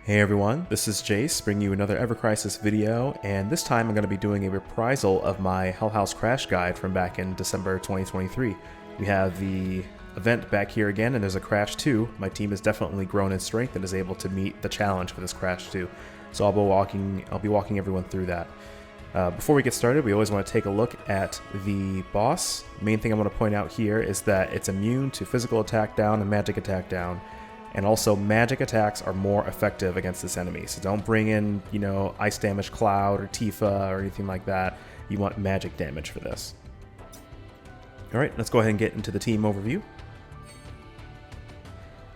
Hey everyone, this is Jace, bringing you another Ever Crisis video, and this time I'm going to be doing a reprisal of my Hell House Crash guide from back in December 2023. We have the event back here again, and there's a Crash 2. My team has definitely grown in strength and is able to meet the challenge for this Crash 2. So I'll be walking everyone through that. Before we get started, we always want to take a look at the boss. The main thing I want to point out here is that it's immune to physical attack down and magic attack down. And also, magic attacks are more effective against this enemy. So don't bring in, Ice Damage Cloud or Tifa or anything like that. You want magic damage for this. Alright, let's go ahead and get into the team overview.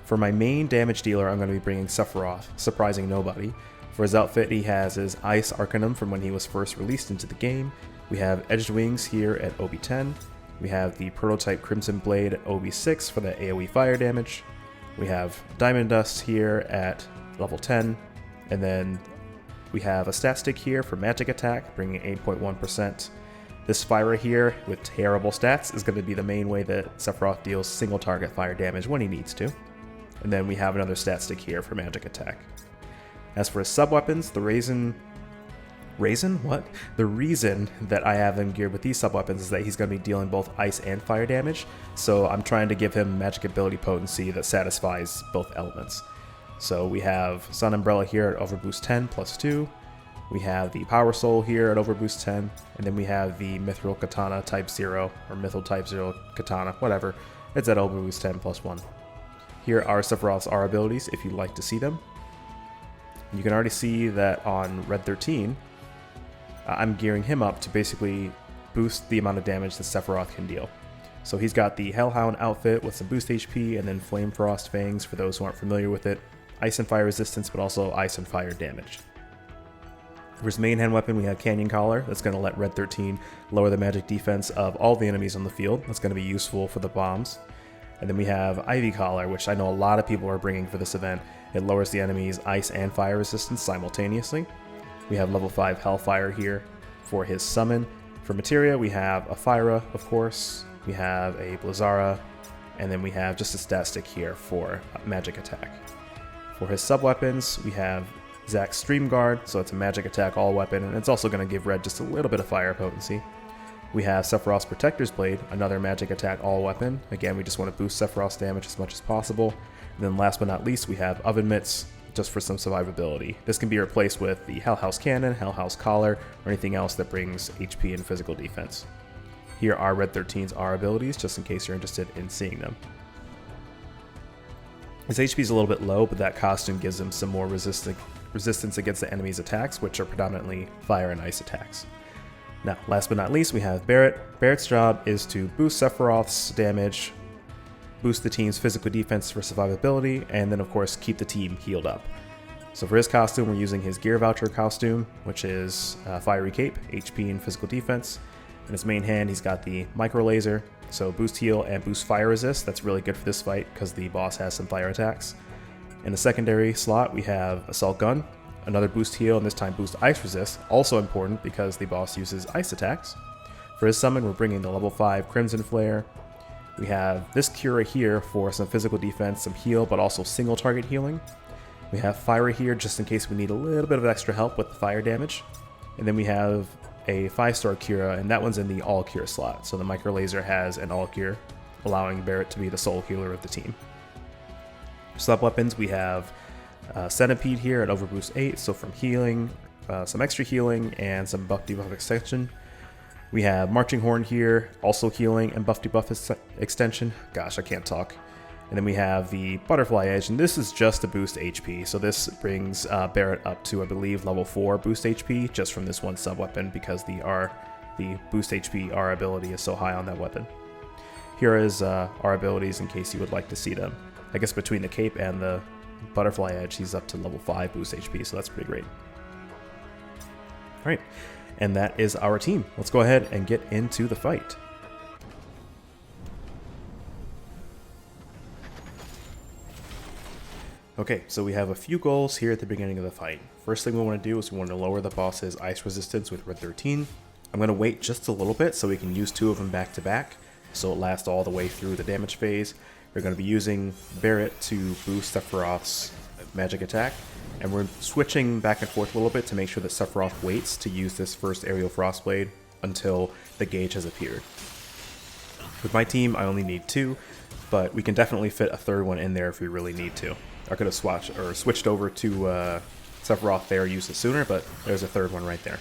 For my main damage dealer, I'm going to be bringing Sephiroth, surprising nobody. For his outfit, he has his Ice Arcanum from when he was first released into the game. We have Edged Wings here at OB10. We have the prototype Crimson Blade at OB6 for the AoE fire damage. We have Diamond Dust here at level 10, and then we have a stat stick here for magic attack, bringing 8.1%. This Fyra here, with terrible stats, is going to be the main way that Sephiroth deals single target fire damage when he needs to. And then we have another stat stick here for magic attack. As for his sub-weapons, the reason that I have him geared with these sub-weapons is that he's going to be dealing both ice and fire damage, so I'm trying to give him magic ability potency that satisfies both elements. So we have Sun Umbrella here at Overboost 10 plus 2, we have the Power Soul here at Overboost 10, and then we have the Mithril Katana Type 0, or Mithril Type 0 Katana, whatever, it's at Overboost 10 plus 1. Here are Sephiroth's R abilities if you'd like to see them. You can already see that on Red 13, I'm gearing him up to basically boost the amount of damage that Sephiroth can deal. So he's got the Hellhound outfit with some boost HP and then Flame Frost Fangs for those who aren't familiar with it, ice and fire resistance, but also ice and fire damage. For his main hand weapon, we have Canyon Collar. That's going to let Red 13 lower the magic defense of all the enemies on the field. That's going to be useful for the bombs. And then we have Ivy Collar, which I know a lot of people are bringing for this event. It lowers the enemy's ice and fire resistance simultaneously. We have level 5 Hellfire here for his summon. For materia, we have a Fyra, of course. We have a Blizzara, and then we have just a stat stick here for magic attack. For his sub-weapons, we have Zack's Stream Guard, so it's a magic attack all weapon, and it's also going to give Red just a little bit of fire potency. We have Sephiroth's Protector's Blade, another magic attack all weapon. Again, we just want to boost Sephiroth's damage as much as possible. And then last but not least, we have Oven Mitts, just for some survivability. This can be replaced with the Hell House Cannon, Hell House Collar, or anything else that brings HP and physical defense. Here are Red 13's R abilities, just in case you're interested in seeing them. His HP is a little bit low, but that costume gives him some more resistance against the enemy's attacks, which are predominantly fire and ice attacks. Now, last but not least, we have Barret. Barret's job is to boost Sephiroth's damage, boost the team's physical defense for survivability, and then of course keep the team healed up. So for his costume, we're using his Gear Voucher costume, which is Fiery Cape, HP and physical defense. In his main hand, he's got the Micro Laser, so boost heal and boost fire resist. That's really good for this fight because the boss has some fire attacks. In the secondary slot, we have Assault Gun, another boost heal, and this time boost ice resist, also important because the boss uses ice attacks. For his summon, we're bringing the level 5 Crimson Flare. We have this Cura here for some physical defense, some heal, but also single target healing. We have Fyra here just in case we need a little bit of extra help with the fire damage. And then we have a 5-star Cura, and that one's in the all cure slot. So the Micro Laser has an all cure, allowing Barret to be the sole healer of the team. Sub weapons, we have Centipede here at Overboost 8, so from healing, some extra healing, and some buff debuff extension. We have Marching Horn here, also healing and buff debuff extension. Gosh, I can't talk. And then we have the Butterfly Edge, and this is just to boost HP. So this brings Barret up to, I believe, level 4 boost HP, just from this one sub-weapon, because the boost HP R ability is so high on that weapon. Here is R abilities in case you would like to see them. I guess between the Cape and the Butterfly Edge, he's up to level 5 boost HP, so that's pretty great. Alright. And that is our team. Let's go ahead and get into the fight. Okay, so we have a few goals here at the beginning of the fight. First thing we want to do is we want to lower the boss's ice resistance with Red 13. I'm going to wait just a little bit so we can use 2 of them back to back, so it lasts all the way through the damage phase. We're going to be using Barret to boost Sephiroth's magic attack, And we're switching back and forth a little bit to make sure that Sephiroth waits to use this first aerial Frostblade until the gauge has appeared. With my team, I only need 2, but we can definitely fit a third one in there if we really need to. I could have switched over to Sephiroth there, used it sooner, but there's a third one right there.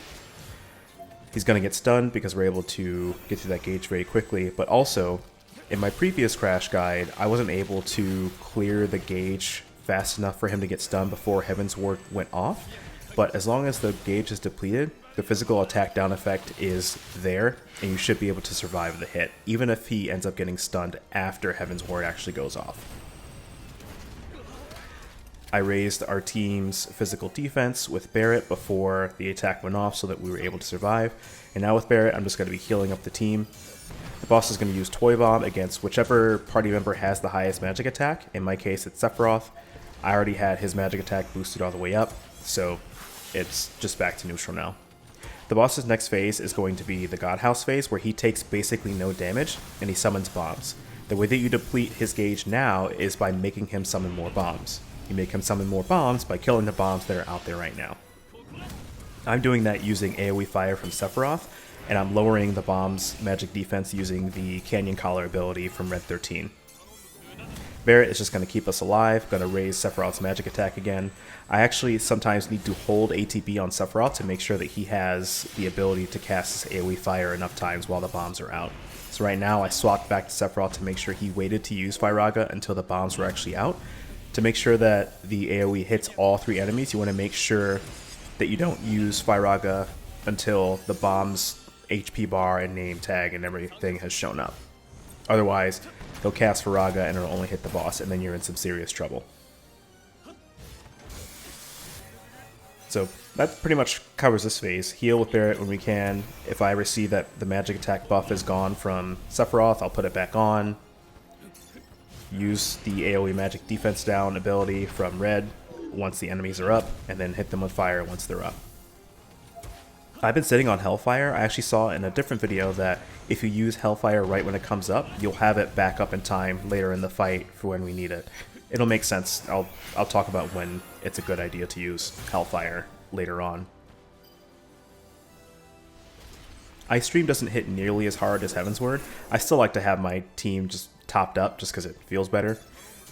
He's going to get stunned because we're able to get through that gauge very quickly, but also, in my previous Crash Guide, I wasn't able to clear the gauge fast enough for him to get stunned before Heaven's Ward went off, but as long as the gauge is depleted, the physical attack down effect is there, and you should be able to survive the hit, even if he ends up getting stunned after Heaven's Ward actually goes off. I raised our team's physical defense with Barret before the attack went off so that we were able to survive, and now with Barret, I'm just going to be healing up the team. The boss is going to use Toy Bomb against whichever party member has the highest magic attack. In my case, it's Sephiroth. I already had his magic attack boosted all the way up, so it's just back to neutral now. The boss's next phase is going to be the God House phase, where he takes basically no damage, and he summons bombs. The way that you deplete his gauge now is by making him summon more bombs. You make him summon more bombs by killing the bombs that are out there right now. I'm doing that using AoE Fire from Sephiroth, and I'm lowering the bomb's magic defense using the Canyon Collar ability from Red 13. Barret is just going to keep us alive, going to raise Sephiroth's magic attack again. I actually sometimes need to hold ATB on Sephiroth to make sure that he has the ability to cast his AoE Fire enough times while the bombs are out. So right now I swapped back to Sephiroth to make sure he waited to use Firaga until the bombs were actually out. To make sure that the AoE hits all 3 enemies, you want to make sure that you don't use Firaga until the bomb's HP bar and name tag and everything has shown up. Otherwise, he'll cast Firaga and it'll only hit the boss, and then you're in some serious trouble. So that pretty much covers this phase. Heal with Barret when we can. If I ever see that the magic attack buff is gone from Sephiroth, I'll put it back on. Use the AoE magic defense down ability from Red once the enemies are up, and then hit them with fire once they're up. I've been sitting on Hellfire. I actually saw in a different video that if you use Hellfire right when it comes up, you'll have it back up in time later in the fight for when we need it. It'll make sense. I'll talk about when it's a good idea to use Hellfire later on. Ice Stream doesn't hit nearly as hard as Heaven's Word. I still like to have my team just topped up just because it feels better,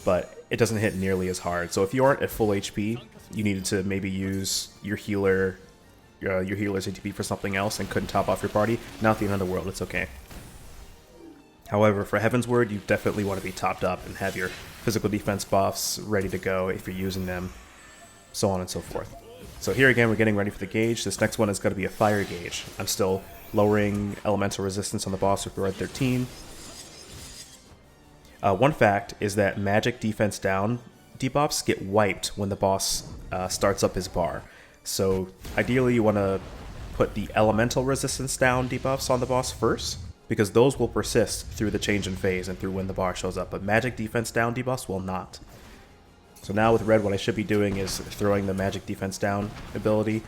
but it doesn't hit nearly as hard. So if you aren't at full HP, you needed to maybe use your healer's ATP for something else and couldn't top off your party, not the end of the world, it's okay. However, for Heaven's Word, you definitely want to be topped up and have your physical defense buffs ready to go if you're using them, so on and so forth. So here again, we're getting ready for the gauge. This next one is going to be a fire gauge. I'm still lowering elemental resistance on the boss with Red 13. One fact is that magic defense down debuffs get wiped when the boss starts up his bar. So ideally you want to put the elemental resistance down debuffs on the boss first, because those will persist through the change in phase and through when the bar shows up, but magic defense down debuffs will not. So now with Red, what I should be doing is throwing the magic defense down ability.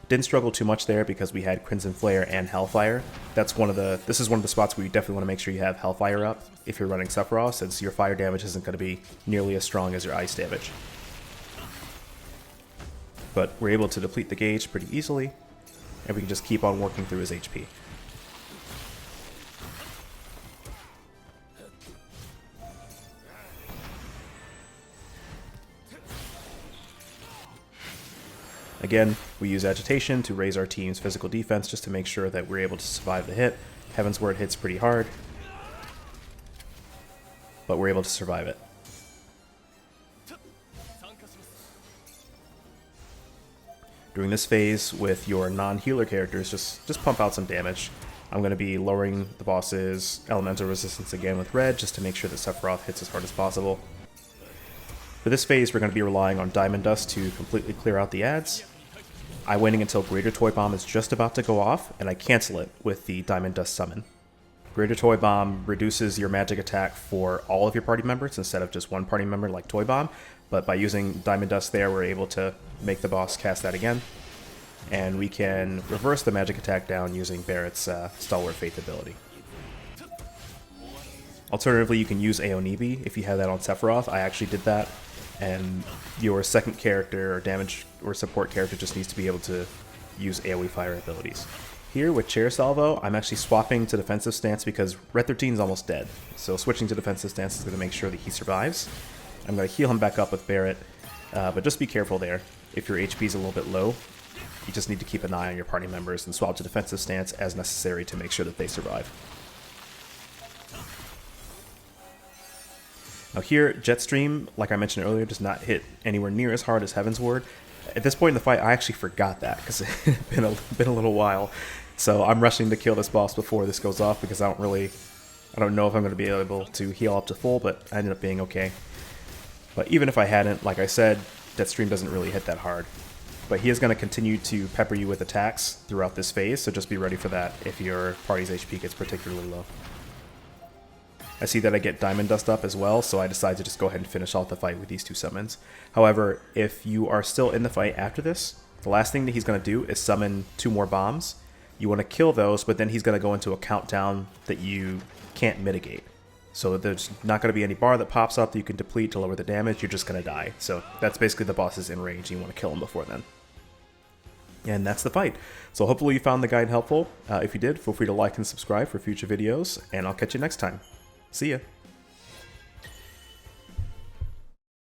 Didn't struggle too much there because we had Crimson Flare and Hellfire. This is one of the spots where you definitely want to make sure you have Hellfire up if you're running Sephiroth, since your fire damage isn't going to be nearly as strong as your ice damage. But we're able to deplete the gauge pretty easily, and we can just keep on working through his HP. Again, we use Agitation to raise our team's physical defense just to make sure that we're able to survive the hit. Heaven's Word hits pretty hard, but we're able to survive it. During this phase with your non-healer characters, just pump out some damage. I'm going to be lowering the boss's elemental resistance again with Red just to make sure that Sephiroth hits as hard as possible. For this phase, we're going to be relying on Diamond Dust to completely clear out the ads. I'm waiting until Greater Toy Bomb is just about to go off, and I cancel it with the Diamond Dust summon. Greater Toy Bomb reduces your magic attack for all of your party members instead of just one party member like Toy Bomb, but by using Diamond Dust there, we're able to make the boss cast that again. And we can reverse the magic attack down using Barret's Stalwart Faith ability. Alternatively, you can use Aonibi if you have that on Sephiroth. I actually did that, and your second character or damage or support character just needs to be able to use AoE fire abilities. Here with Chair Salvo, I'm actually swapping to defensive stance because Red 13 is almost dead, so switching to defensive stance is going to make sure that he survives. I'm going to heal him back up with Barret, but just be careful there. If your HP is a little bit low, you just need to keep an eye on your party members and swap to defensive stance as necessary to make sure that they survive. Now here, Jetstream, like I mentioned earlier, does not hit anywhere near as hard as Heaven's Ward. At this point in the fight, I actually forgot that because it's been a little while. So I'm rushing to kill this boss before this goes off because I don't know if I'm going to be able to heal up to full, but I ended up being okay. But even if I hadn't, like I said, Jetstream doesn't really hit that hard. But he is going to continue to pepper you with attacks throughout this phase, so just be ready for that if your party's HP gets particularly low. I see that I get Diamond Dust up as well, so I decide to just go ahead and finish off the fight with these two summons. However, if you are still in the fight after this, the last thing that he's going to do is summon 2 more bombs. You want to kill those, but then he's going to go into a countdown that you can't mitigate. So there's not going to be any bar that pops up that you can deplete to lower the damage, you're just going to die. So that's basically the boss is in range, and you want to kill him before then. And that's the fight. So hopefully you found the guide helpful. If you did, feel free to like and subscribe for future videos, and I'll catch you next time. See ya!